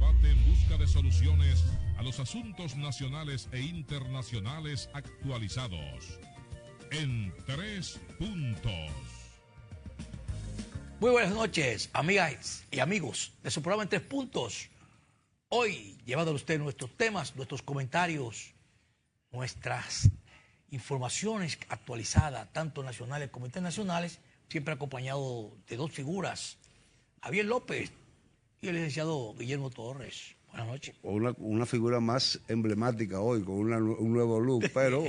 debate en busca de soluciones a los asuntos nacionales e internacionales actualizados. En 3 puntos. Muy buenas noches, amigas y amigos de su programa En 3 puntos. Hoy, llevándole a usted nuestros temas, nuestros comentarios, nuestras informaciones actualizadas, tanto nacionales como internacionales, siempre acompañado de dos figuras, Javier López y el licenciado Guillermo Torres. Buenas noches. Una figura más emblemática hoy, con un nuevo look, pero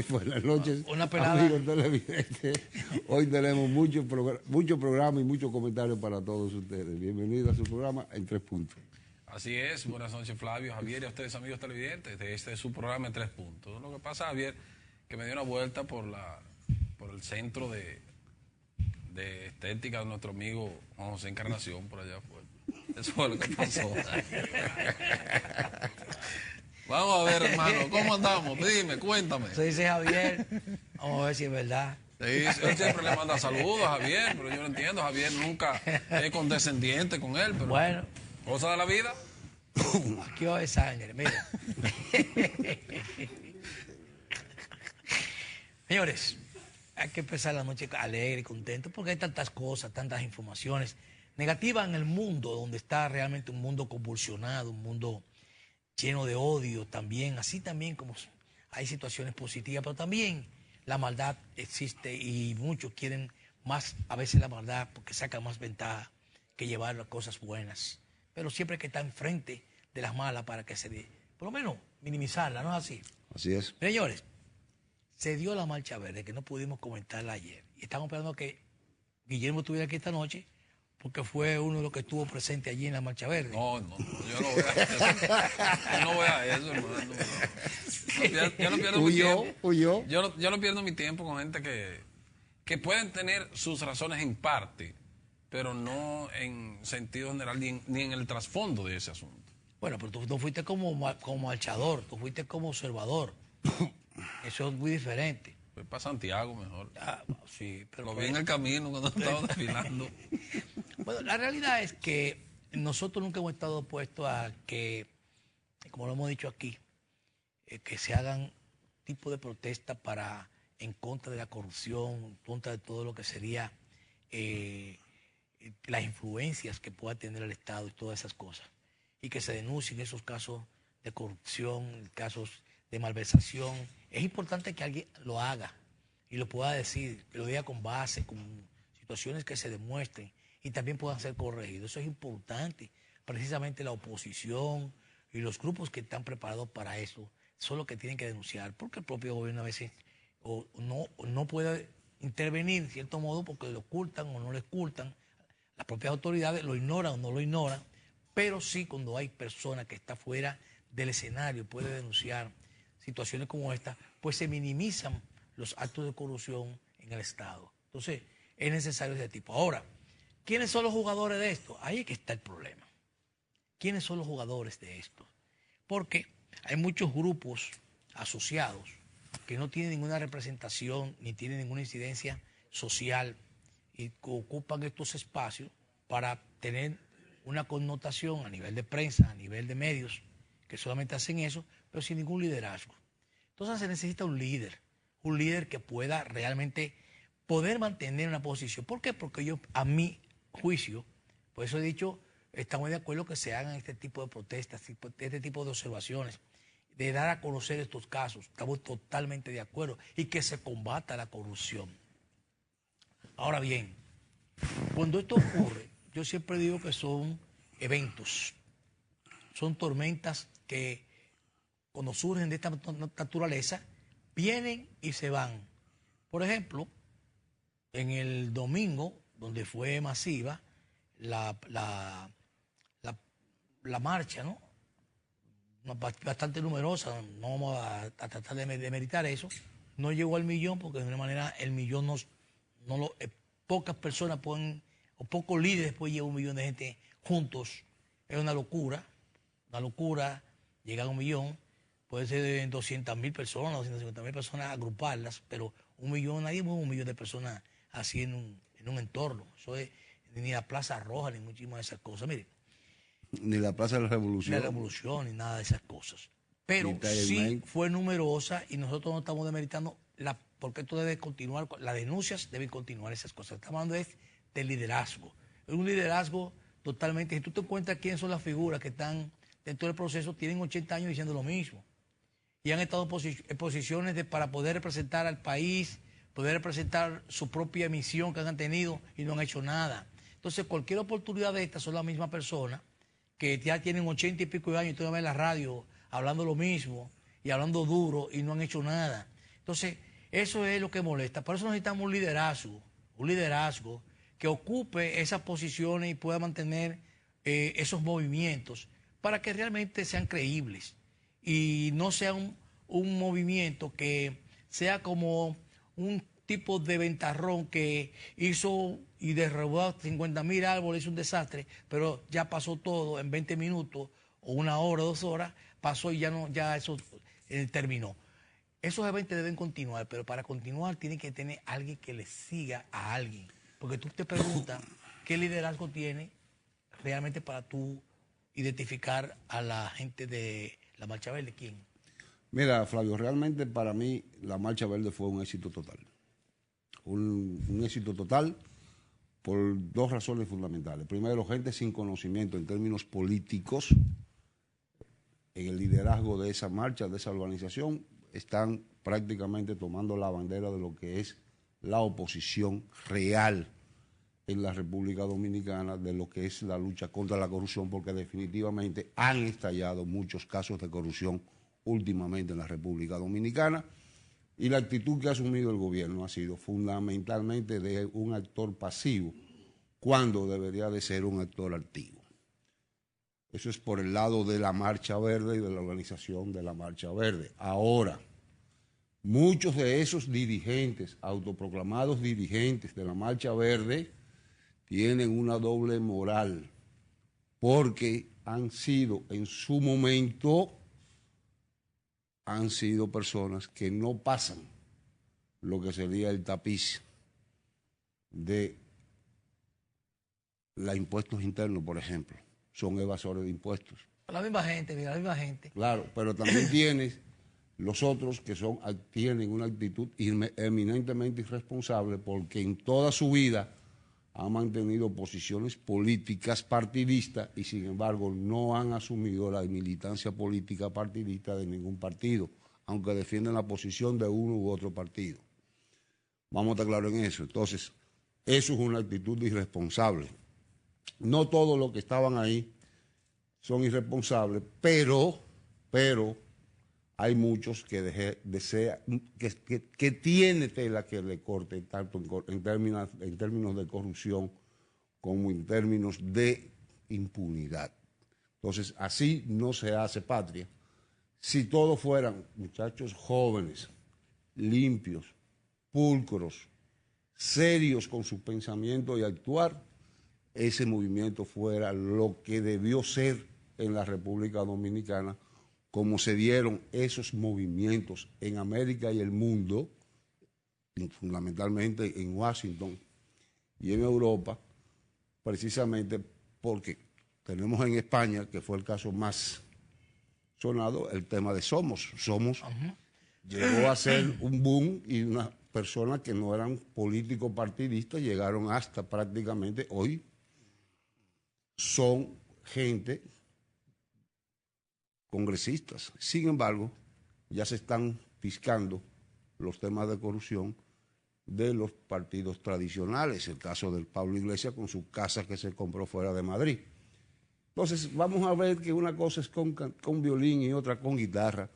buenas noches, una pelada. Amigos televidentes. Hoy tenemos mucho programa y muchos comentarios para todos ustedes. Bienvenidos a su programa En 3 puntos. Así es, buenas noches Flavio, Javier y a ustedes amigos televidentes de este es su programa En 3 puntos. Lo que pasa, Javier, que me dio una vuelta por el centro de estética de nuestro amigo Juan José Encarnación, por allá fue. Eso fue lo que pasó. Vamos a ver, hermano, ¿cómo andamos? Dime, cuéntame. Eso dice Javier, vamos a ver si es verdad. Sí, él siempre le manda saludos a Javier, pero yo no entiendo, Javier nunca es condescendiente con él, pero bueno, cosa de la vida. Aquí va a haber sangre, mira. Señores, hay que empezar la noche alegre y contento porque hay tantas cosas, tantas informaciones negativas en el mundo, donde está realmente un mundo convulsionado, un mundo lleno de odio también, así también como hay situaciones positivas, pero también la maldad existe y muchos quieren más a veces la maldad porque saca más ventaja que llevar las cosas buenas, pero siempre hay que estar enfrente de las malas para que se dé, por lo menos minimizarla, ¿no es así? Así es. Señores, se dio la marcha verde, que no pudimos comentarla ayer. Y estamos esperando que Guillermo estuviera aquí esta noche, porque fue uno de los que estuvo presente allí en la marcha verde. No, yo no voy a eso. Yo no voy a eso, hermano. Yo no pierdo mi tiempo. Huyó. Yo no pierdo mi tiempo con gente que pueden tener sus razones en parte, pero no en sentido general ni en el trasfondo de ese asunto. Bueno, pero tú no fuiste como marchador, tú fuiste como observador. Eso es muy diferente. Fui para Santiago mejor. Ah, sí, pero lo vi en el camino cuando estaba desfilando. Bueno, la realidad es que nosotros nunca hemos estado opuestos a que, como lo hemos dicho aquí, que se hagan tipo de protestas en contra de la corrupción, en contra de todo lo que sería las influencias que pueda tener el Estado y todas esas cosas. Y que se denuncien esos casos de corrupción, casos de malversación. Es importante que alguien lo haga y lo pueda decir, que lo diga con base, con situaciones que se demuestren y también puedan ser corregidos. Eso es importante. Precisamente la oposición y los grupos que están preparados para eso son los que tienen que denunciar, porque el propio gobierno a veces no puede intervenir en cierto modo porque lo ocultan o no lo ocultan. Las propias autoridades lo ignoran o no lo ignoran, pero sí cuando hay personas que están fuera del escenario puede denunciar situaciones como esta, pues se minimizan los actos de corrupción en el Estado. Entonces, es necesario ese tipo. Ahora, ¿quiénes son los jugadores de esto? Ahí es que está el problema. ¿Quiénes son los jugadores de esto? Porque hay muchos grupos asociados que no tienen ninguna representación ni tienen ninguna incidencia social y que ocupan estos espacios para tener una connotación a nivel de prensa, a nivel de medios, que solamente hacen eso, pero sin ningún liderazgo. Entonces se necesita un líder que pueda realmente poder mantener una posición. ¿Por qué? Porque yo, a mi juicio, por eso he dicho, estamos de acuerdo que se hagan este tipo de protestas, este tipo de observaciones, de dar a conocer estos casos. Estamos totalmente de acuerdo y que se combata la corrupción. Ahora bien, cuando esto ocurre, yo siempre digo que son eventos, son tormentas que cuando surgen de esta naturaleza, vienen y se van. Por ejemplo, en el domingo, donde fue masiva la marcha, ¿no? Bastante numerosa, no vamos a tratar de demeritar eso, no llegó al millón porque de una manera el millón pocas personas pueden, o pocos líderes pueden llevar 1 millón de gente juntos. Es una locura, llegar a 1 millón, puede ser de 200.000 personas, 250.000 personas, agruparlas, pero 1 millón, nadie mueve 1 millón de personas así en un entorno. Eso es ni la Plaza Roja, ni muchísimas de esas cosas. Mire, Ni la Plaza de la Ni Revolución. la revolución, ni nada de esas cosas. Pero Ni Tiananmen. sí fue numerosa y nosotros no estamos demeritando porque esto debe continuar, las denuncias deben continuar esas cosas. Estamos hablando de liderazgo. Es un liderazgo totalmente, si tú te encuentras quiénes son las figuras que están dentro del proceso, tienen 80 años diciendo lo mismo. Y han estado en posiciones para poder representar al país, poder representar su propia misión que han tenido y no han hecho nada. Entonces, cualquier oportunidad de estas son las mismas personas que ya tienen 80 y pico de años y todavía en la radio hablando lo mismo y hablando duro y no han hecho nada. Entonces, eso es lo que molesta. Por eso necesitamos un liderazgo que ocupe esas posiciones y pueda mantener esos movimientos para que realmente sean creíbles y no sea un movimiento que sea como un tipo de ventarrón que hizo y derribó 50.000 árboles, hizo un desastre, pero ya pasó todo en 20 minutos o 1 hora, 2 horas, pasó y ya eso terminó. Esos eventos deben continuar, pero para continuar tiene que tener alguien que le siga a alguien. Porque tú te preguntas qué liderazgo tiene realmente para tú identificar a la gente de la Marcha Verde. ¿Quién? Mira, Flavio, realmente para mí la Marcha Verde fue un éxito total. Un éxito total por 2 razones fundamentales. Primero, gente sin conocimiento en términos políticos, en el liderazgo de esa marcha, de esa organización, están prácticamente tomando la bandera de lo que es la oposición real en la República Dominicana, de lo que es la lucha contra la corrupción, porque definitivamente han estallado muchos casos de corrupción últimamente en la República Dominicana, y la actitud que ha asumido el gobierno ha sido fundamentalmente de un actor pasivo, cuando debería de ser un actor activo. Eso es por el lado de la Marcha Verde y de la organización de la Marcha Verde. Ahora, muchos de esos dirigentes, autoproclamados dirigentes de la Marcha Verde, tienen una doble moral, porque han sido en su momento, han sido personas que no pasan lo que sería el tapiz de los impuestos internos, por ejemplo. Son evasores de impuestos. La misma gente, mira, la misma gente. Claro, pero también tienes los otros que tienen una actitud eminentemente irresponsable, porque en toda su vida han mantenido posiciones políticas partidistas y sin embargo no han asumido la militancia política partidista de ningún partido, aunque defienden la posición de uno u otro partido. Vamos a estar claros en eso. Entonces, eso es una actitud irresponsable. No todos los que estaban ahí son irresponsables, pero hay muchos que que tiene tela que le corte, tanto en términos de corrupción como en términos de impunidad. Entonces, así no se hace patria. Si todos fueran muchachos jóvenes, limpios, pulcros, serios con su pensamiento y actuar, ese movimiento fuera lo que debió ser en la República Dominicana, como se dieron esos movimientos en América y el mundo, fundamentalmente en Washington y en Europa, precisamente porque tenemos en España, que fue el caso más sonado, el tema de Somos. Somos llegó a ser un boom y unas personas que no eran políticos partidistas llegaron hasta prácticamente hoy. Son gente congresistas. Sin embargo, ya se están piscando los temas de corrupción de los partidos tradicionales. El caso del Pablo Iglesias con su casa que se compró fuera de Madrid. Entonces, vamos a ver que una cosa es con violín y otra con guitarra.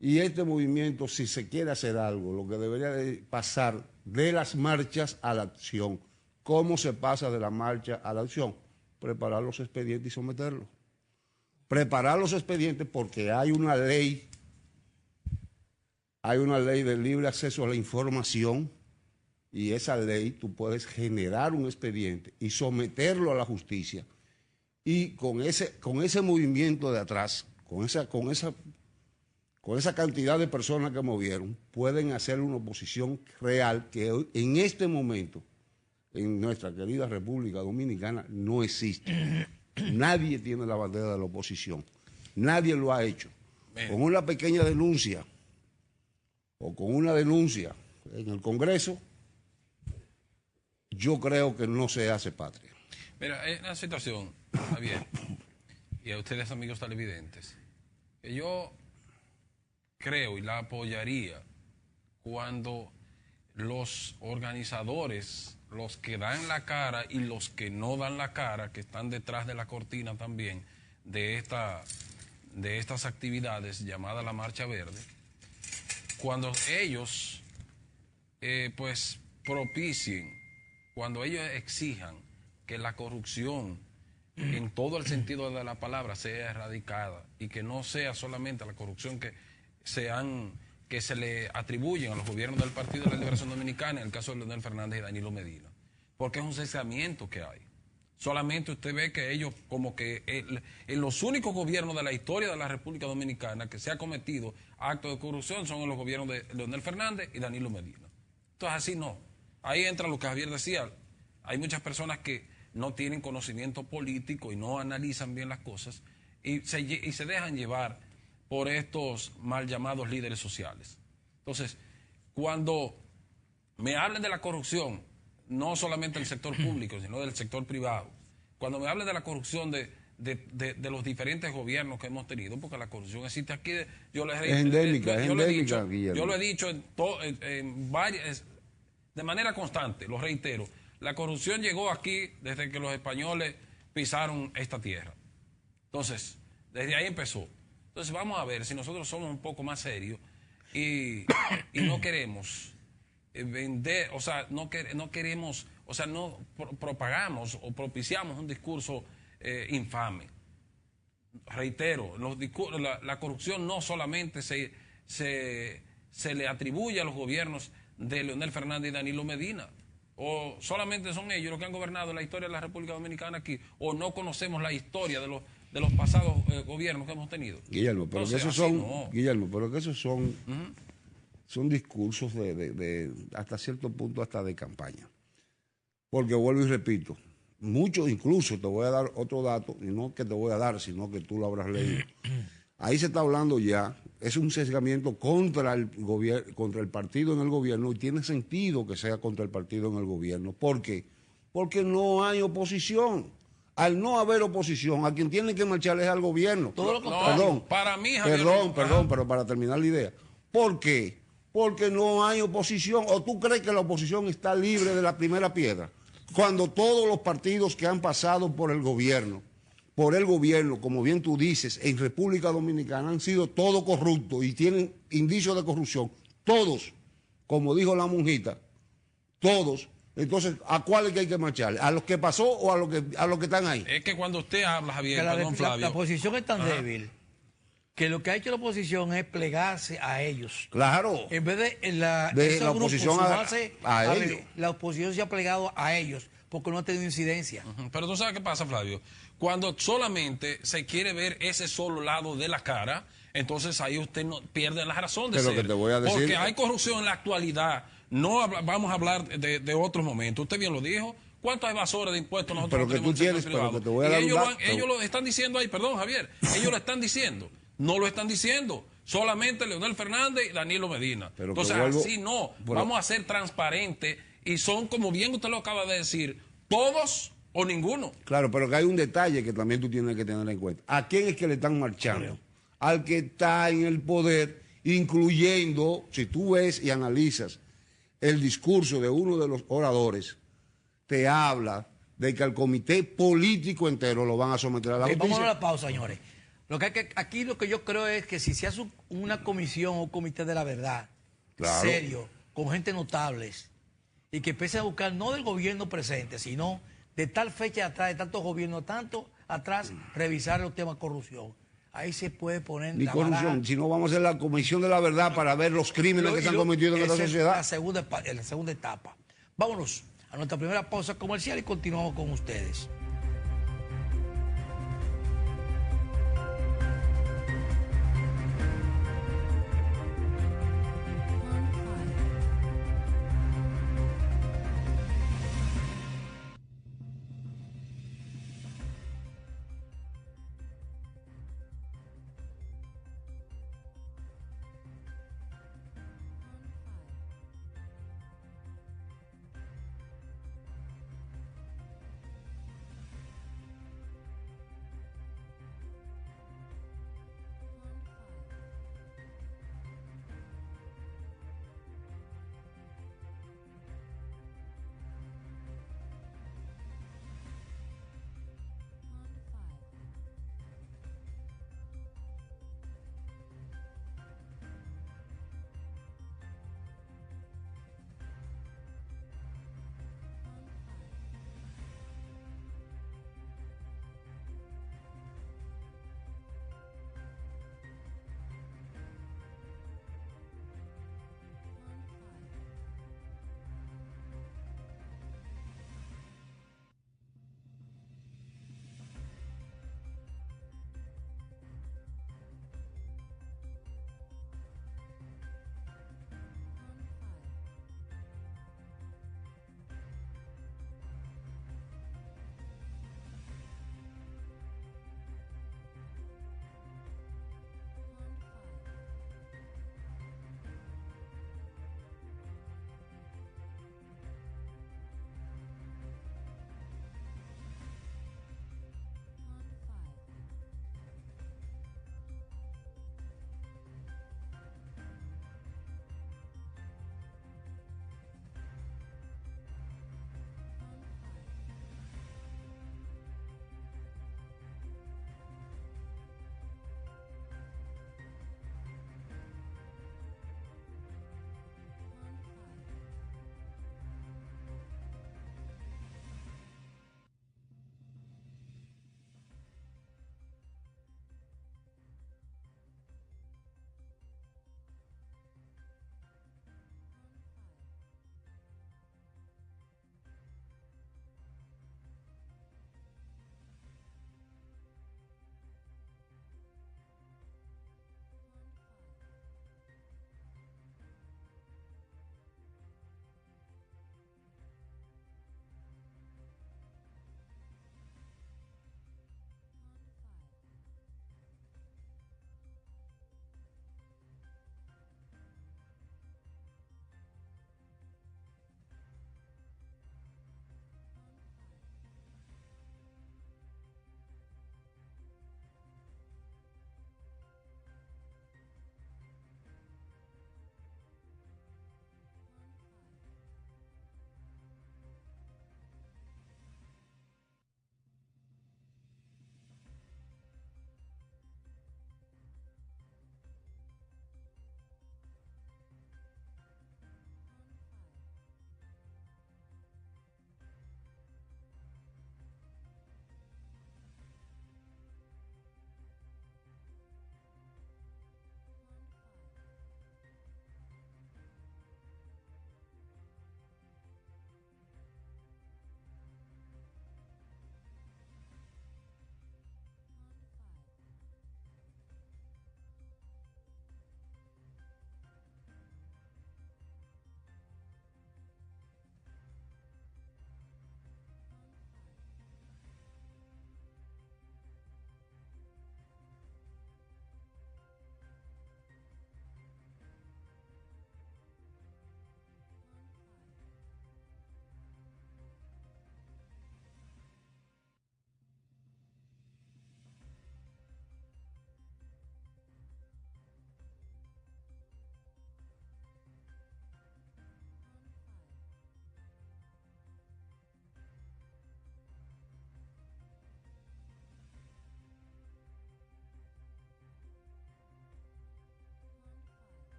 Y este movimiento, si se quiere hacer algo, lo que debería de pasar de las marchas a la acción. ¿Cómo se pasa de la marcha a la acción? Preparar los expedientes y someterlos. Preparar los expedientes porque hay una ley de libre acceso a la información, y esa ley tú puedes generar un expediente y someterlo a la justicia, y con ese movimiento de atrás, con esa cantidad de personas que movieron, pueden hacer una oposición real que en este momento en nuestra querida República Dominicana no existe. Nadie tiene la bandera de la oposición. Nadie lo ha hecho. Bien. Con una pequeña denuncia o con una denuncia en el Congreso, yo creo que no se hace patria. Mira, hay una situación, Javier, y a ustedes, amigos televidentes, que yo creo y la apoyaría cuando los organizadores, los que dan la cara y los que no dan la cara, que están detrás de la cortina también de estas actividades llamadas la Marcha Verde, cuando ellos pues propicien, cuando ellos exijan que la corrupción en todo el sentido de la palabra sea erradicada y que no sea solamente la corrupción que se le atribuyen a los gobiernos del Partido de la Liberación Dominicana, en el caso de Leonel Fernández y Danilo Medina, porque es un cesamiento que hay. Solamente usted ve que ellos, como que en los únicos gobiernos de la historia de la República Dominicana que se ha cometido actos de corrupción son en los gobiernos de Leonel Fernández y Danilo Medina. Entonces así no. Ahí entra lo que Javier decía. Hay muchas personas que no tienen conocimiento político y no analizan bien las cosas y se dejan llevar por estos mal llamados líderes sociales. Entonces, cuando me hablen de la corrupción, no solamente del sector público, sino del sector privado, cuando me hablen de la corrupción de los diferentes gobiernos que hemos tenido, porque la corrupción existe aquí, yo lo he dicho en varias, de manera constante, lo reitero, la corrupción llegó aquí desde que los españoles pisaron esta tierra. Entonces, desde ahí empezó. Entonces vamos a ver si nosotros somos un poco más serios y no queremos vender, o sea, no queremos, o sea, no propagamos o propiciamos un discurso infame. Reitero, la corrupción no solamente se le atribuye a los gobiernos de Leonel Fernández y Danilo Medina, o solamente son ellos los que han gobernado la historia de la República Dominicana aquí, o no conocemos la historia de los pasados gobiernos que hemos tenido. Guillermo, pero entonces, que esos son son discursos de hasta cierto punto hasta de campaña. Porque vuelvo y repito, muchos, incluso te voy a dar otro dato, y no que te voy a dar, sino que tú lo habrás leído. Ahí se está hablando ya, es un sesgamiento contra el partido en el gobierno, y tiene sentido que sea contra el partido en el gobierno. ¿Por qué? Porque no hay oposición. Al no haber oposición, a quien tiene que marchar es al gobierno. Todo lo contrario. Para mí, Javier, perdón, pero para terminar la idea. ¿Por qué? Porque no hay oposición. ¿O tú crees que la oposición está libre de la primera piedra? Cuando todos los partidos que han pasado por el gobierno, como bien tú dices, en República Dominicana han sido todos corruptos y tienen indicios de corrupción. Todos, como dijo la monjita, todos. Entonces, ¿a cuáles que hay que marchar? ¿A los que pasó o a los que están ahí? Es que cuando usted habla, Javier, la oposición es tan débil que lo que ha hecho la oposición es plegarse a ellos. Claro. En vez de la oposición a ellos. La oposición se ha plegado a ellos porque no ha tenido incidencia. Pero tú sabes qué pasa, Flavio. Cuando solamente se quiere ver ese solo lado de la cara, entonces ahí usted no pierde la razón de ser. Que te voy a decir, porque hay corrupción en la actualidad. No vamos a hablar de otros momentos. Usted bien lo dijo. ¿Cuántos evasores de impuestos nosotros pero tenemos en el sector privado? Te voy a dar ellos lo están diciendo ahí, perdón, Javier. Ellos lo están diciendo. No lo están diciendo. Solamente Leonel Fernández y Danilo Medina. Pero entonces, así no. Vamos a ser transparentes y son, como bien usted lo acaba de decir, todos o ninguno. Claro, pero que hay un detalle que también tú tienes que tener en cuenta. ¿A quién es que le están marchando? Al que está en el poder, incluyendo, si tú ves y analizas el discurso de uno de los oradores, te habla de que al comité político entero lo van a someter a la justicia. Vamos a la pausa, señores. Aquí lo que yo creo es que si se hace una comisión o un comité de la verdad, serio, con gente notables, y que empiece a buscar no del gobierno presente, sino de tal fecha atrás, de tantos gobiernos, tanto atrás, revisar los temas de corrupción. Ahí se puede poner ni corrupción, si no vamos a hacer la comisión de la verdad para ver los crímenes que se han cometido en esta sociedad. En la segunda etapa. Vámonos a nuestra primera pausa comercial y continuamos con ustedes.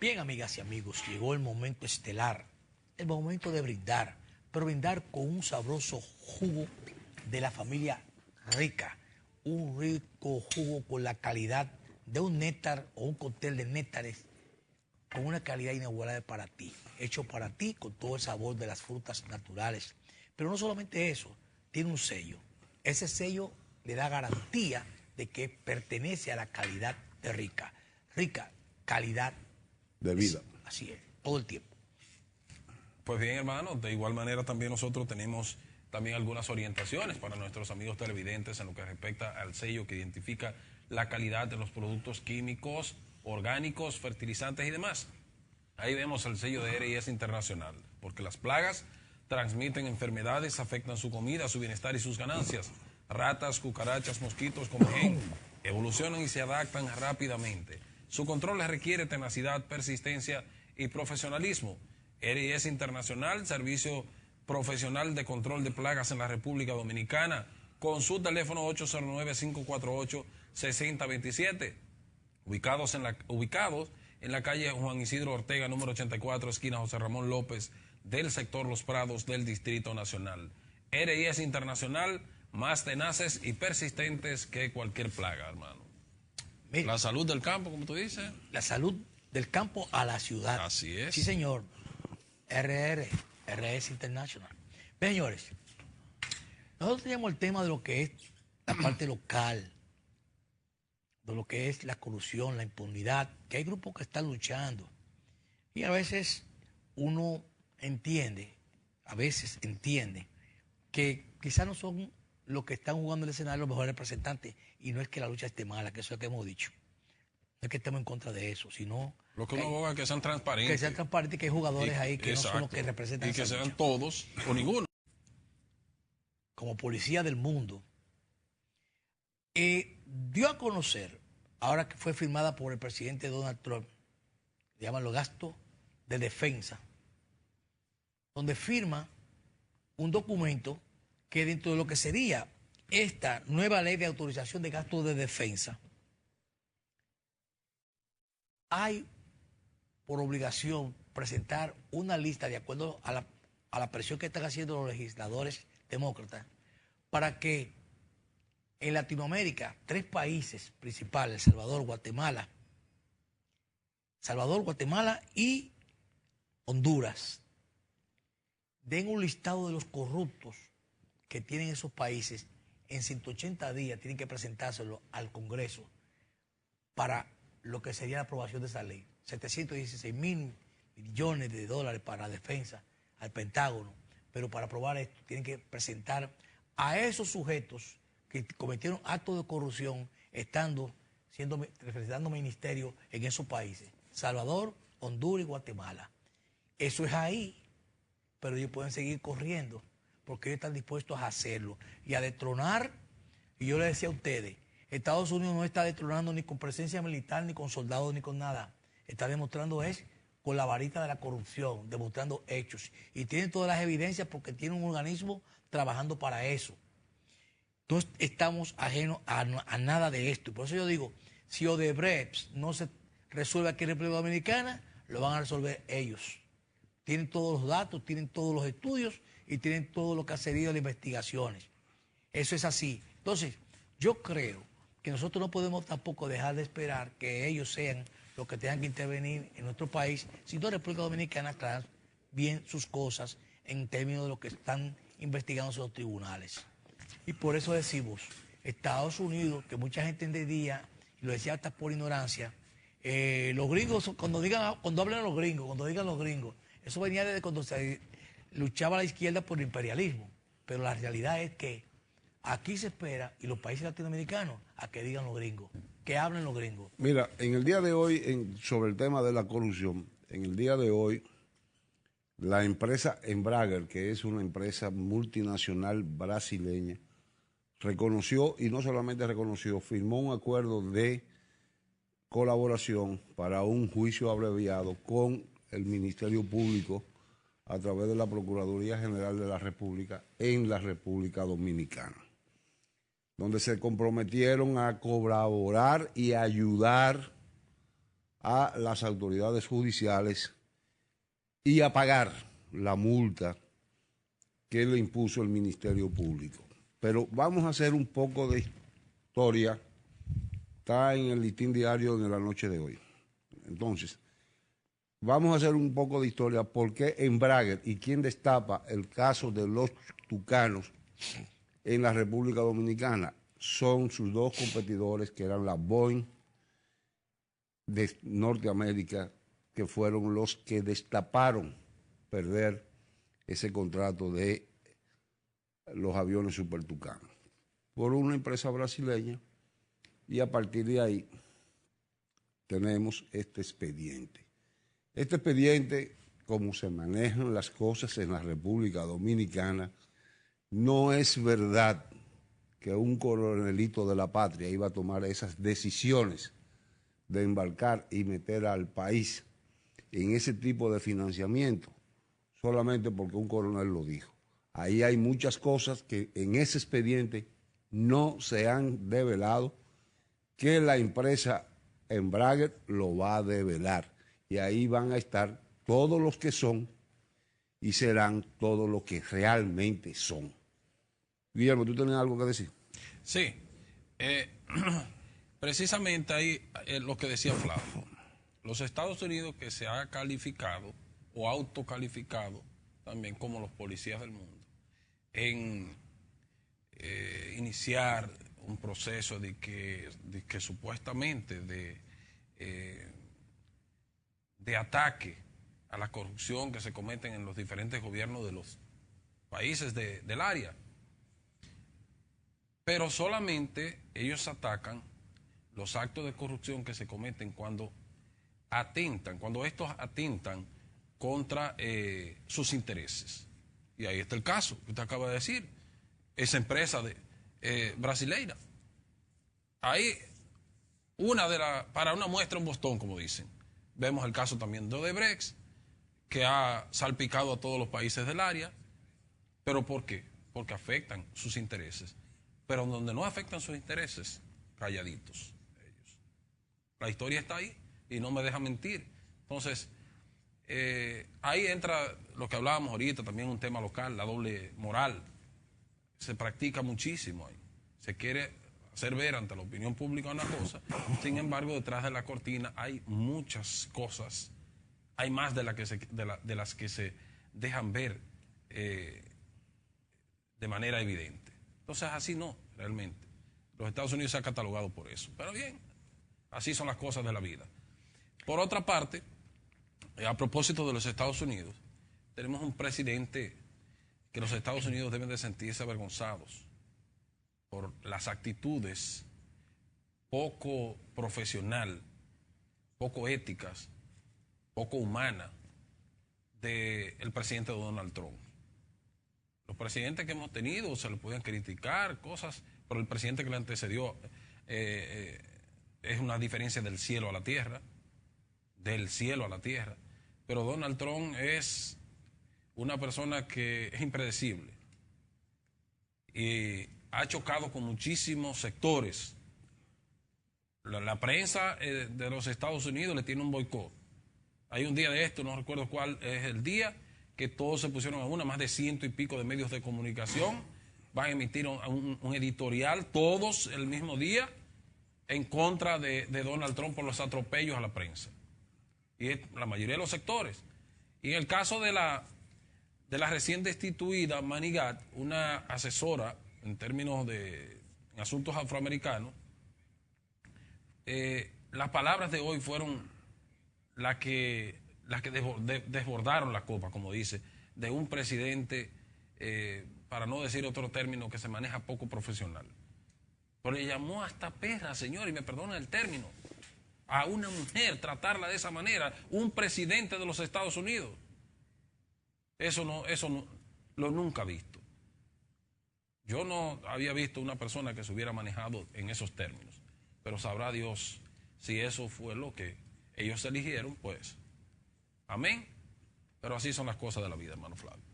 Bien, amigas y amigos, llegó el momento estelar, el momento de brindar, pero brindar con un sabroso jugo de la familia Rica, un rico jugo con la calidad de un néctar o un cóctel de néctares con una calidad inigualable para ti, hecho para ti con todo el sabor de las frutas naturales. Pero no solamente eso, tiene un sello. Ese sello le da garantía de que pertenece a la calidad de Rica. Rica, calidad de vida. Así es, todo el tiempo. Pues bien, hermano, de igual manera también nosotros tenemos también algunas orientaciones para nuestros amigos televidentes en lo que respecta al sello que identifica la calidad de los productos químicos, orgánicos, fertilizantes y demás. Ahí vemos el sello de R&S Internacional, porque las plagas transmiten enfermedades, afectan su comida, su bienestar y sus ganancias. Ratas, cucarachas, mosquitos, comején, evolucionan y se adaptan rápidamente. Su control les requiere tenacidad, persistencia y profesionalismo. R&S Internacional, servicio profesional de control de plagas en la República Dominicana, con su teléfono 809-548-6027, ubicados en la calle Juan Isidro Ortega, número 84, esquina José Ramón López, del sector Los Prados del Distrito Nacional. R&S Internacional, más tenaces y persistentes que cualquier plaga, hermano. Mire, la salud del campo, como tú dices. La salud del campo a la ciudad. Así es. Sí, señor. R&S International. Bien, señores, nosotros tenemos el tema de lo que es la parte local, de lo que es la corrupción, la impunidad, que hay grupos que están luchando. Y a veces uno entiende que quizás no son los que están jugando el escenario los mejores representantes, y no es que la lucha esté mala, que eso es lo que hemos dicho. No es que estemos en contra de eso, sino lo que uno aboga es que sean transparentes. Que sean transparentes y que hay jugadores ahí que exacto, no son los que representan. Y que sean todos o ninguno. Como policía del mundo, dio a conocer, ahora que fue firmada por el presidente Donald Trump, le llaman los gastos de defensa, donde firma un documento que dentro de lo que sería esta nueva ley de autorización de gastos de defensa, hay por obligación presentar una lista de acuerdo a la presión que están haciendo los legisladores demócratas para que en Latinoamérica 3 países principales, El Salvador, Guatemala y Honduras, den un listado de los corruptos que tienen esos países. En 180 días tienen que presentárselo al Congreso para lo que sería la aprobación de esa ley. 716.000 millones de dólares para defensa al Pentágono, pero para aprobar esto tienen que presentar a esos sujetos que cometieron actos de corrupción representando ministerios en esos países, Salvador, Honduras y Guatemala. Eso es ahí, pero ellos pueden seguir corriendo porque ellos están dispuestos a hacerlo y a destronar. Y yo les decía a ustedes, Estados Unidos no está destronando ni con presencia militar, ni con soldados, ni con nada. Está demostrando con la varita de la corrupción, demostrando hechos. Y tienen todas las evidencias porque tienen un organismo trabajando para eso. No estamos ajenos a nada de esto. Y por eso yo digo, si Odebrecht no se resuelve aquí en República Dominicana, lo van a resolver ellos. Tienen todos los datos, tienen todos los estudios y tienen todo lo que ha servido las investigaciones. Eso es así. Entonces, yo creo que nosotros no podemos tampoco dejar de esperar que ellos sean los que tengan que intervenir en nuestro país, sino República Dominicana aclarar bien sus cosas en términos de lo que están investigando en los tribunales. Y por eso decimos, Estados Unidos, que mucha gente entendía, y lo decía hasta por ignorancia, los gringos, cuando hablan los gringos, cuando digan los gringos, eso venía desde cuando se luchaba la izquierda por el imperialismo. Pero la realidad es que aquí se espera, y los países latinoamericanos, a que digan los gringos, que hablen los gringos. Mira, en el día de hoy, sobre el tema de la corrupción, en el día de hoy, la empresa Embraer, que es una empresa multinacional brasileña, reconoció, y no solamente reconoció, firmó un acuerdo de colaboración para un juicio abreviado con el Ministerio Público a través de la Procuraduría General de la República en la República Dominicana, donde se comprometieron a colaborar y ayudar a las autoridades judiciales y a pagar la multa que le impuso el Ministerio Público. Pero vamos a hacer un poco de historia. Está en el Listín Diario en la noche de hoy. Entonces, vamos a hacer un poco de historia. ¿Por qué Embraer y quién destapa el caso de los tucanos en la República Dominicana? Son sus dos competidores, que eran la Boeing de Norteamérica, que fueron los que destaparon perder ese contrato de los aviones Super Tucano por una empresa brasileña, y a partir de ahí tenemos este expediente. Este expediente, como se manejan las cosas en la República Dominicana, no es verdad que un coronelito de la patria iba a tomar esas decisiones de embarcar y meter al país en ese tipo de financiamiento solamente porque un coronel lo dijo. Ahí hay muchas cosas que en ese expediente no se han develado, que la empresa Embraer lo va a develar. Y ahí van a estar todos los que son y serán todos los que realmente son. Guillermo, ¿tú tienes algo que decir? Sí. Precisamente ahí lo que decía Flavio. Los Estados Unidos, que se ha calificado o autocalificado también como los policías del mundo, en iniciar un proceso de que supuestamente de ataque a la corrupción que se cometen en los diferentes gobiernos de los países del área. Pero solamente ellos atacan los actos de corrupción que se cometen cuando estos atentan contra sus intereses. Y ahí está el caso que usted acaba de decir. Esa empresa brasileira. Ahí, para una muestra un bostón, como dicen. Vemos el caso también de Odebrecht, que ha salpicado a todos los países del área. ¿Pero por qué? Porque afectan sus intereses. Pero donde no afectan sus intereses, calladitos ellos. La historia está ahí y no me deja mentir. Entonces, ahí entra lo que hablábamos ahorita, también un tema local, la doble moral. Se practica muchísimo ahí. Se quiere hacer ver ante la opinión pública una cosa, sin embargo, detrás de la cortina hay muchas cosas, hay más de las que se dejan ver de manera evidente. Entonces, así no, realmente. Los Estados Unidos se han catalogado por eso. Pero bien, así son las cosas de la vida. Por otra parte, a propósito de los Estados Unidos, tenemos un presidente que los Estados Unidos deben de sentirse avergonzados por las actitudes poco profesional, poco éticas, poco humanas del presidente Donald Trump. Los presidentes que hemos tenido se le pueden criticar cosas, pero el presidente que le antecedió es una diferencia del cielo a la tierra, pero Donald Trump es una persona que es impredecible y ha chocado con muchísimos sectores. La prensa de los Estados Unidos le tiene un boicot. Hay un día de esto, no recuerdo cuál es el día, que todos se pusieron a una, más de 100 y pico de medios de comunicación, van a emitir un editorial, todos el mismo día, en contra de Donald Trump por los atropellos a la prensa. Y es la mayoría de los sectores. Y en el caso de la recién destituida Manigat, una asesora en términos de asuntos afroamericanos, las palabras de hoy fueron las que desbordaron la copa, como dice, de un presidente, para no decir otro término, que se maneja poco profesional. Pero le llamó hasta perra, señor, y me perdonan el término, a una mujer, tratarla de esa manera, un presidente de los Estados Unidos. Eso no lo nunca he visto. Yo no había visto una persona que se hubiera manejado en esos términos, pero sabrá Dios si eso fue lo que ellos eligieron, pues, amén. Pero así son las cosas de la vida, hermano Flavio.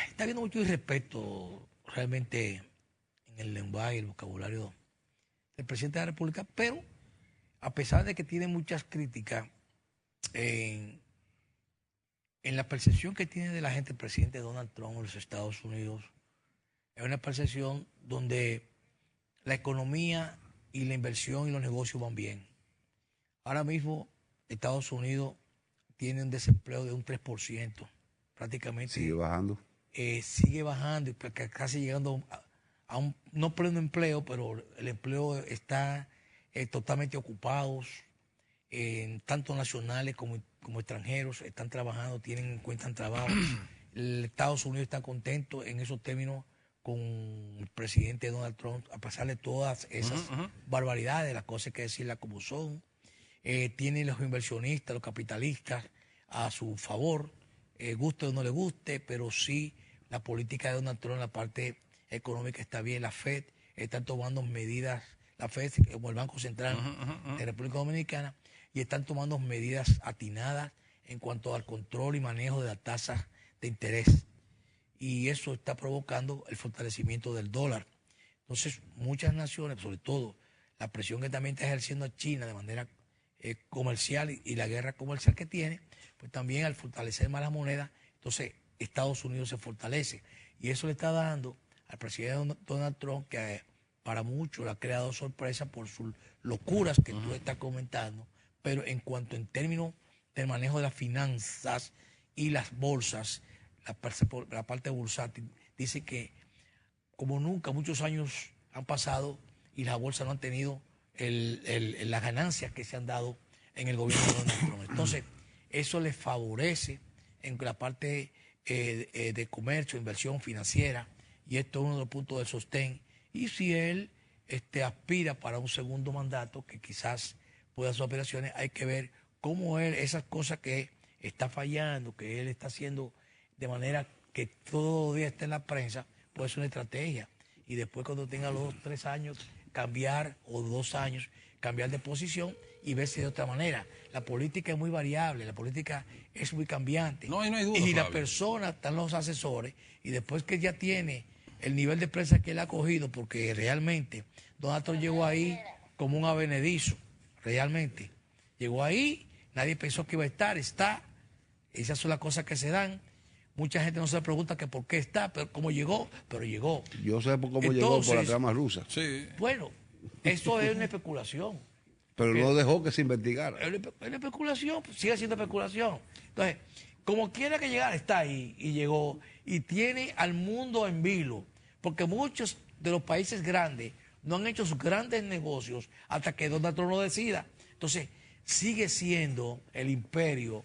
Está habiendo mucho irrespeto realmente en el lenguaje y el vocabulario del presidente de la República, pero a pesar de que tiene muchas críticas en la percepción que tiene de la gente el presidente Donald Trump en los Estados Unidos, es una percepción donde la economía y la inversión y los negocios van bien. Ahora mismo Estados Unidos tiene un desempleo de un 3%, prácticamente. Sigue bajando. Sigue bajando y casi llegando a un, no pleno empleo, pero el empleo está totalmente ocupados, tanto nacionales como extranjeros, están trabajando, encuentran trabajo. El Estados Unidos está contento en esos términos con el presidente Donald Trump, a pesar de todas esas barbaridades, las cosas hay que decirlas como son. Tiene los inversionistas, los capitalistas a su favor, guste o no le guste, pero sí la política de Donald Trump en la parte económica está bien. La FED está tomando medidas, la FED como el Banco Central de República Dominicana, y están tomando medidas atinadas en cuanto al control y manejo de las tasas de interés. Y eso está provocando el fortalecimiento del dólar. Entonces, muchas naciones, sobre todo la presión que también está ejerciendo China de manera comercial y la guerra comercial que tiene, pues también al fortalecer más la moneda, entonces Estados Unidos se fortalece. Y eso le está dando al presidente Donald Trump, que para muchos le ha creado sorpresa por sus locuras que tú estás comentando, pero en cuanto en términos del manejo de las finanzas y las bolsas, la parte bursátil, dice que como nunca muchos años han pasado y las bolsas no han tenido las ganancias que se han dado en el gobierno de Donald Trump. Entonces, eso le favorece en la parte de comercio, inversión financiera, y esto es uno de los puntos de sostén. Y si él aspira para un segundo mandato, que quizás pueda sus aspiraciones, hay que ver cómo él, esas cosas que está fallando, que él está haciendo de manera que todo día esté en la prensa, puede ser una estrategia. Y después, cuando tenga los 3 años, cambiar, o 2 años, cambiar de posición y verse de otra manera. La política es muy variable, la política es muy cambiante. No hay duda, y Flavio. la persona, están los asesores, y después que ya tiene el nivel de prensa que él ha cogido, porque realmente Donald Trump llegó ahí como un avenedizo, realmente. Llegó ahí, nadie pensó que iba a estar, está. Esas son las cosas que se dan. Mucha gente no se pregunta que por qué está, pero cómo llegó, pero llegó. Yo sé por cómo llegó por la trama rusa. Sí. Bueno, eso es una especulación. Pero no dejó que se investigara. Es una especulación, sigue siendo especulación. Entonces, como quiera que llegara, está ahí y llegó y tiene al mundo en vilo, porque muchos de los países grandes no han hecho sus grandes negocios hasta que Donald Trump lo decida. Entonces, sigue siendo el imperio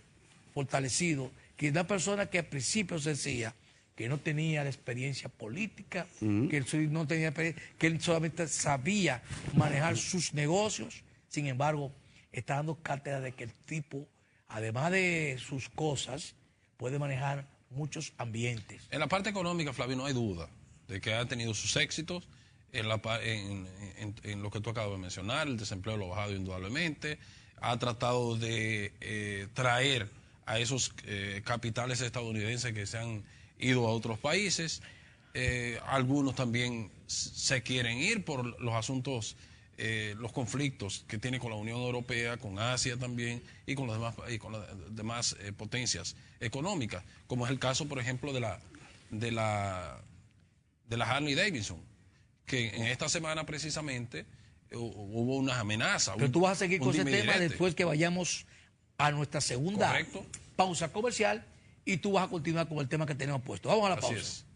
fortalecido, que una persona que al principio se decía que no tenía la experiencia política, que él no tenía experiencia, que él solamente sabía manejar sus negocios. Sin embargo, está dando cátedra de que el tipo, además de sus cosas, puede manejar muchos ambientes. En la parte económica, Flavio, no hay duda de que ha tenido sus éxitos en lo que tú acabas de mencionar. El desempleo lo ha bajado indudablemente. Ha tratado de traer a esos capitales estadounidenses que se han ido a otros países. Algunos también se quieren ir por los asuntos, los conflictos que tiene con la Unión Europea, con Asia también y con las demás potencias económicas, como es el caso, por ejemplo, de la Harley Davidson, que en esta semana precisamente hubo unas amenazas. Pero tú vas a seguir con ese tema después que vayamos a nuestra segunda pausa comercial, y tú vas a continuar con el tema que tenemos puesto. Vamos a la pausa. Así es.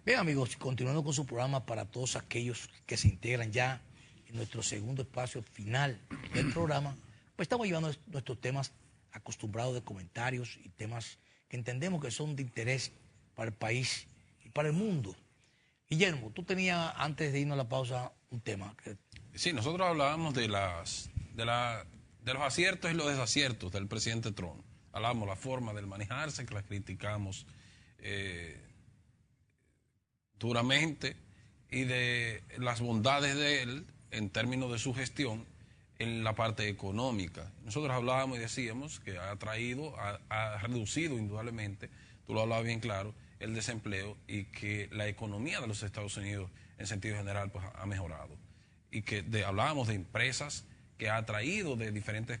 Bien, amigos, continuando con su programa para todos aquellos que se integran ya en nuestro segundo espacio final del programa, pues estamos llevando nuestros temas acostumbrados de comentarios y temas que entendemos que son de interés para el país y para el mundo. Guillermo, tú tenías, antes de irnos a la pausa, un tema. Sí, nosotros hablábamos de los aciertos y los desaciertos del presidente Trump. Hablábamos la forma de manejarse, que la criticamos duramente, y de las bondades de él en términos de su gestión en la parte económica. Nosotros hablábamos y decíamos que ha reducido indudablemente, tú lo hablabas bien claro, el desempleo, y que la economía de los Estados Unidos en sentido general pues ha mejorado. Y que hablábamos de empresas que ha atraído de diferentes,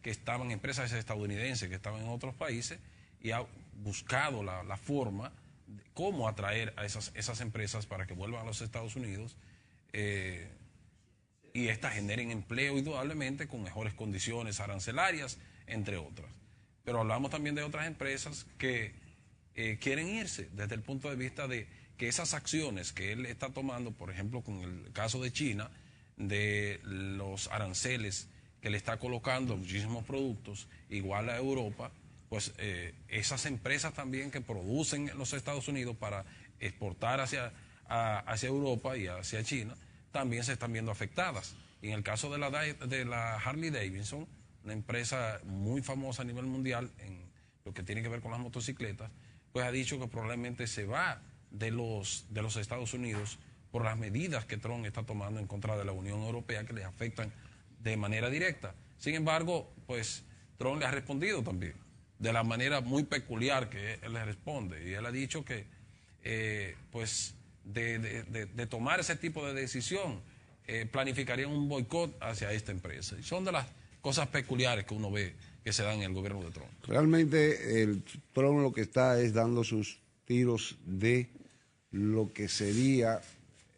que estaban empresas estadounidenses que estaban en otros países, y ha buscado la forma de cómo atraer a esas empresas para que vuelvan a los Estados Unidos y estas generen empleo indudablemente con mejores condiciones arancelarias, entre otras. Pero hablamos también de otras empresas que quieren irse desde el punto de vista de que esas acciones que él está tomando, por ejemplo, con el caso de China, de los aranceles que le está colocando a muchísimos productos, igual a Europa, pues esas empresas también que producen en los Estados Unidos para exportar hacia Europa y hacia China, también se están viendo afectadas. Y en el caso de la Harley Davidson, una empresa muy famosa a nivel mundial en lo que tiene que ver con las motocicletas, pues ha dicho que probablemente se va de los Estados Unidos por las medidas que Trump está tomando en contra de la Unión Europea, que les afectan de manera directa. Sin embargo, pues Trump le ha respondido también de la manera muy peculiar que él le responde, y él ha dicho que pues de tomar ese tipo de decisión planificarían un boicot hacia esta empresa. Y son de las cosas peculiares que uno ve que se dan en el gobierno de Trump. Realmente el Trump lo que está es dando sus tiros de lo que sería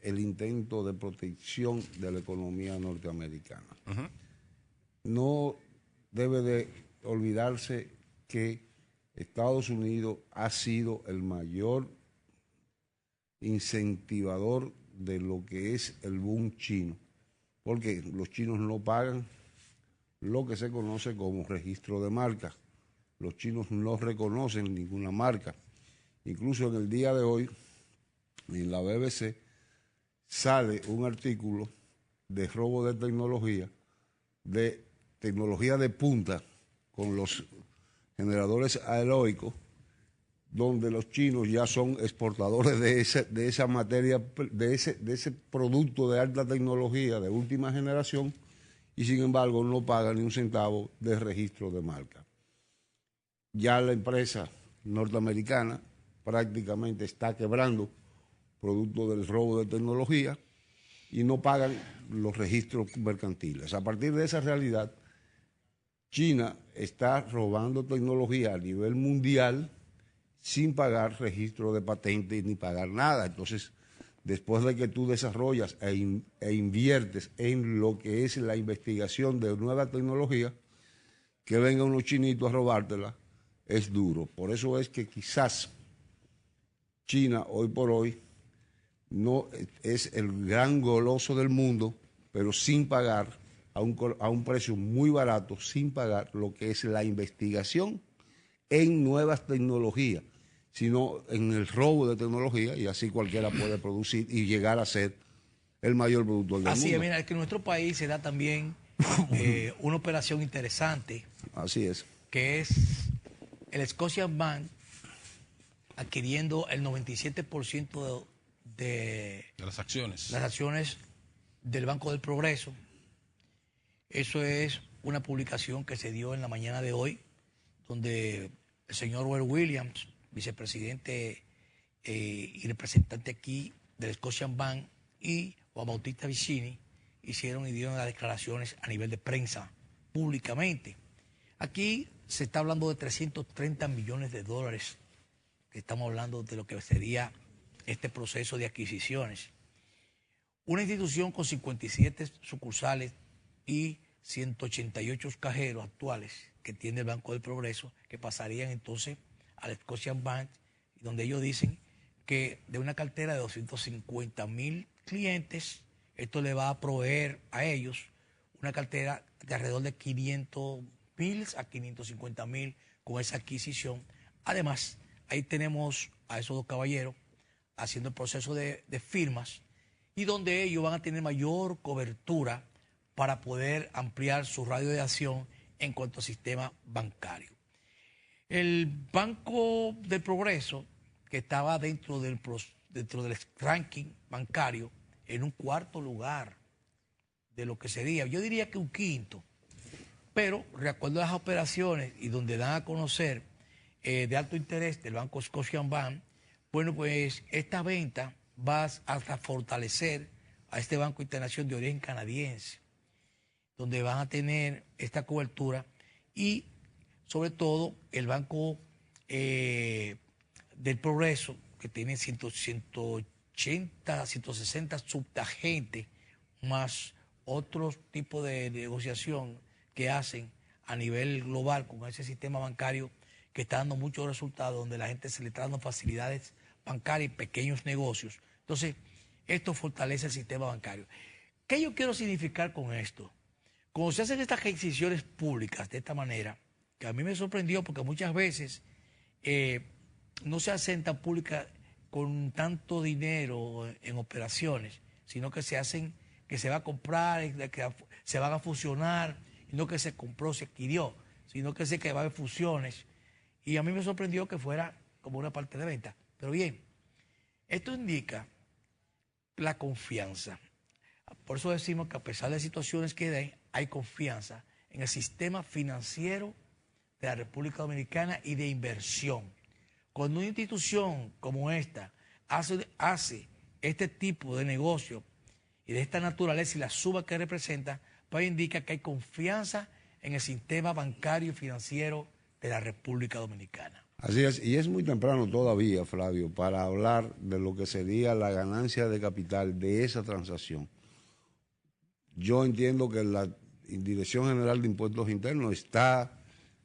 el intento de protección de la economía norteamericana. Uh-huh. No debe de olvidarse que Estados Unidos ha sido el mayor incentivador de lo que es el boom chino, porque los chinos no pagan lo que se conoce como registro de marca. Los chinos no reconocen ninguna marca. Incluso en el día de hoy, en la BBC, sale un artículo de robo de tecnología de punta con los generadores aeróicos, donde los chinos ya son exportadores de esa materia, de ese producto de alta tecnología de última generación, y sin embargo no pagan ni un centavo de registro de marca. Ya la empresa norteamericana prácticamente está quebrando producto del robo de tecnología y no pagan los registros mercantiles. A partir de esa realidad, China está robando tecnología a nivel mundial sin pagar registro de patentes ni pagar nada. Entonces, después de que tú desarrollas e inviertes en lo que es la investigación de nueva tecnología, que venga unos chinitos a robártela, es duro. Por eso es que quizás China, hoy por hoy, no es el gran goloso del mundo, pero sin pagar, a un precio muy barato, sin pagar lo que es la investigación en nuevas tecnologías, sino en el robo de tecnología, y así cualquiera puede producir y llegar a ser el mayor productor del mundo. Así es, mira, es que en nuestro país se da también una operación interesante. Así es. Que es el Scotiabank adquiriendo el 97% de las acciones del Banco del Progreso. Eso es una publicación que se dio en la mañana de hoy, donde el señor Robert Williams, vicepresidente y representante aquí del Scotiabank, y Juan Bautista Vicini hicieron y dieron las declaraciones a nivel de prensa públicamente. Aquí se está hablando de 330 millones de dólares. Estamos hablando de lo que sería este proceso de adquisiciones. Una institución con 57 sucursales y 188 cajeros actuales que tiene el Banco del Progreso, que pasarían entonces al Scotiabank, donde ellos dicen que de una cartera de 250.000 clientes, esto le va a proveer a ellos una cartera de alrededor de 500.000 a 550.000 con esa adquisición. Además, ahí tenemos a esos dos caballeros haciendo el proceso de firmas y donde ellos van a tener mayor cobertura para poder ampliar su radio de acción en cuanto al sistema bancario. El Banco del Progreso, que estaba dentro del ranking bancario, en un cuarto lugar de lo que sería, yo diría que un quinto, pero recuerdo las operaciones y donde dan a conocer de alto interés del Banco Scotiabank, bueno, pues esta venta va hasta fortalecer a este Banco Internacional de origen canadiense, donde van a tener esta cobertura y sobre todo el Banco del Progreso, que tiene 180, 160 subagentes, más otros tipos de negociación que hacen a nivel global con ese sistema bancario que está dando muchos resultados, donde la gente se le está dando facilidades bancarias y pequeños negocios. Entonces, esto fortalece el sistema bancario. ¿Qué yo quiero significar con esto? Cuando se hacen estas adquisiciones públicas de esta manera, que a mí me sorprendió porque muchas veces no se hacen tan públicas con tanto dinero en operaciones, sino que se hacen, que se va a comprar, que se van a fusionar, y no que se compró, se adquirió, sino que sé que va a haber fusiones. Y a mí me sorprendió que fuera como una parte de venta. Pero bien, esto indica la confianza. Por eso decimos que a pesar de situaciones que den, hay confianza en el sistema financiero de la República Dominicana y de inversión. Cuando una institución como esta hace este tipo de negocio y de esta naturaleza y la suma que representa, pues indica que hay confianza en el sistema bancario y financiero de la República Dominicana. Así es, y es muy temprano todavía, Flavio, para hablar de lo que sería la ganancia de capital de esa transacción. Yo entiendo que la Dirección General de Impuestos Internos está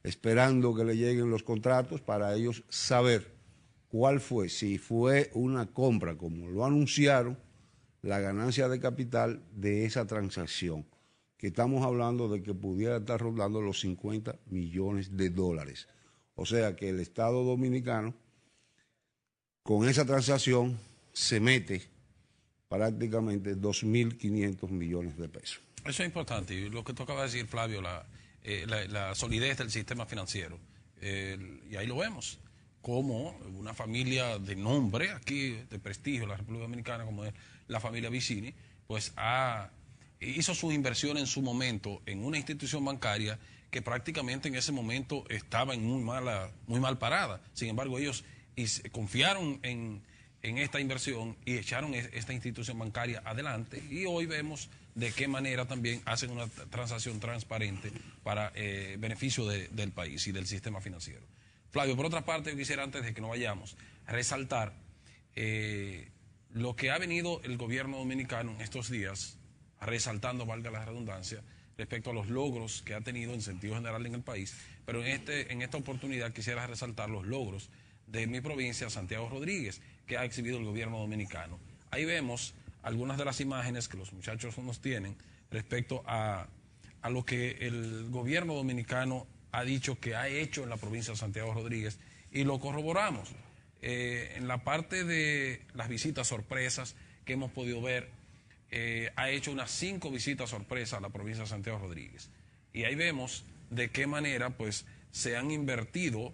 esperando que le lleguen los contratos para ellos saber cuál fue, si fue una compra, como lo anunciaron, la ganancia de capital de esa transacción, que estamos hablando de que pudiera estar rondando los 50 millones de dólares. O sea que el Estado Dominicano, con esa transacción, se mete prácticamente 2.500 millones de pesos. Eso es importante. Y lo que tú acabas de decir, Flavio, la solidez del sistema financiero. Y ahí lo vemos. Como una familia de nombre aquí, de prestigio en la República Dominicana, como es la familia Vicini, pues hizo sus inversiones en su momento en una institución bancaria que prácticamente en ese momento estaba en muy mal parada. Sin embargo, ellos confiaron en esta inversión y echaron esta institución bancaria adelante, y hoy vemos de qué manera también hacen una transacción transparente para beneficio del país y del sistema financiero. Flavio, por otra parte, yo quisiera, antes de que nos vayamos, resaltar lo que ha venido el gobierno dominicano en estos días, resaltando, valga la redundancia, respecto a los logros que ha tenido en sentido general en el país, pero en esta oportunidad quisiera resaltar los logros de mi provincia, Santiago Rodríguez, que ha exhibido el gobierno dominicano. Ahí vemos algunas de las imágenes que los muchachos nos tienen respecto a lo que el gobierno dominicano ha dicho que ha hecho en la provincia de Santiago Rodríguez, y lo corroboramos. En la parte de las visitas sorpresas que hemos podido ver, ha hecho unas 5 visitas sorpresas a la provincia de Santiago Rodríguez. Y ahí vemos de qué manera pues se han invertido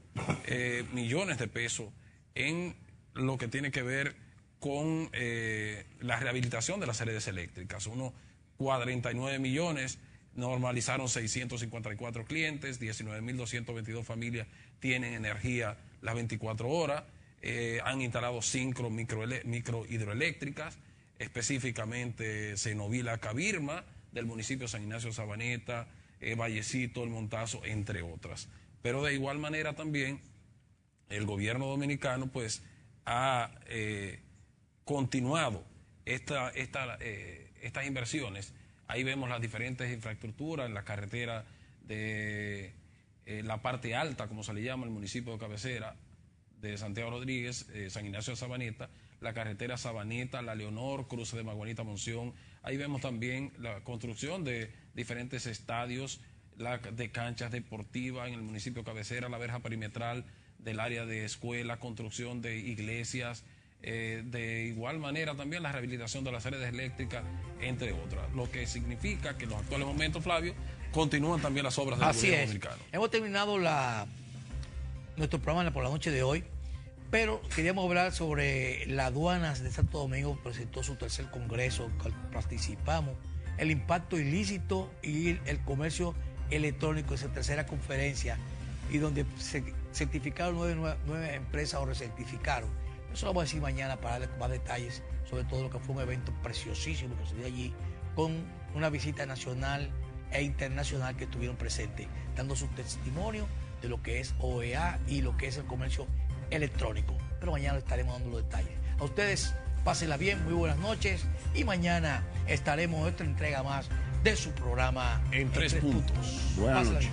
millones de pesos en lo que tiene que ver con la rehabilitación de las redes eléctricas. Unos 49 millones, normalizaron 654 clientes, 19.222 familias tienen energía las 24 horas, han instalado 5 microhidroeléctricas, específicamente Cenovila Cabirma, del municipio de San Ignacio Sabaneta, Vallecito, El Montazo, entre otras. Pero de igual manera también el gobierno dominicano pues ha continuado estas inversiones. Ahí vemos las diferentes infraestructuras en la carretera de la parte alta, como se le llama, el municipio de cabecera, de Santiago Rodríguez, San Ignacio de Sabaneta, la carretera Sabaneta, La Leonor, cruce de Maguanita, Monción. Ahí vemos también la construcción de diferentes estadios, de canchas deportivas en el municipio cabecera, la verja perimetral del área de escuela, construcción de iglesias, de igual manera también la rehabilitación de las redes eléctricas, entre otras. Lo que significa que en los actuales momentos, Flavio, continúan también las obras del gobierno dominicano. Hemos terminado nuestro programa por la noche de hoy, pero queríamos hablar sobre las aduanas de Santo Domingo. Presentó su tercer congreso, que participamos, el impacto ilícito y el comercio electrónico, esa tercera conferencia, y donde se certificaron nueve empresas o recertificaron. Eso lo vamos a decir mañana para darle más detalles sobre todo lo que fue un evento preciosísimo que se dio allí, con una visita nacional e internacional que estuvieron presentes, dando su testimonio de lo que es OEA y lo que es el comercio electrónico. Pero mañana estaremos dando los detalles. A ustedes, pásenla bien, muy buenas noches, y mañana estaremos en otra entrega más de su programa En Tres Puntos. Buenas noches.